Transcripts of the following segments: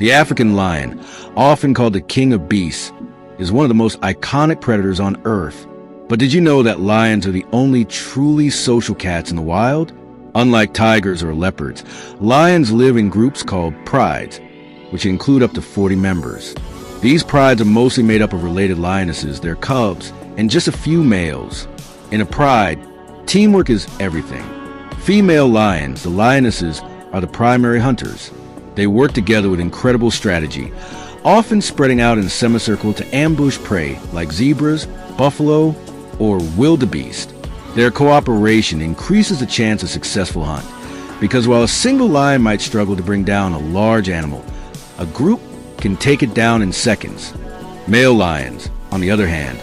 The African lion, often called the king of beasts, is one of the most iconic predators on Earth. But did you know that lions are the only truly social cats in the wild? Unlike tigers or leopards, lions live in groups called prides, which include up to 40 members. These prides are mostly made up of related lionesses, their cubs, and just a few males. In a pride, teamwork is everything. Female lions, the lionesses, are the primary hunters. They work together with incredible strategy, often spreading out in a semicircle to ambush prey like zebras, buffalo, or wildebeest. Their cooperation increases the chance of a successful hunt, because while a single lion might struggle to bring down a large animal, a group can take it down in seconds. Male lions, on the other hand,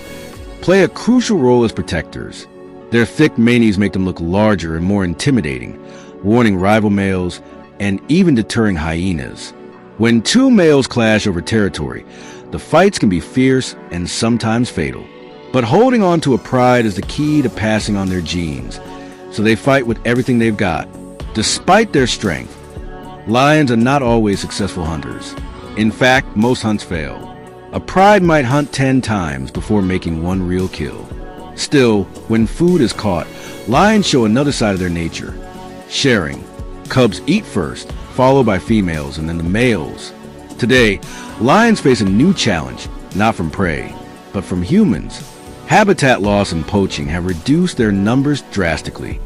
play a crucial role as protectors. Their thick manes make them look larger and more intimidating, warning rival males and even deterring hyenas. When two males clash over territory, the fights can be fierce and sometimes fatal. But holding on to a pride is the key to passing on their genes, so they fight with everything they've got. Despite their strength, lions are not always successful hunters. In fact, most hunts fail. A pride might hunt 10 times before making one real kill. Still, when food is caught, lions show another side of their nature: sharing. Cubs eat first, followed by females and then the males. Today, lions face a new challenge, not from prey, but from humans. Habitat loss and poaching have reduced their numbers drastically.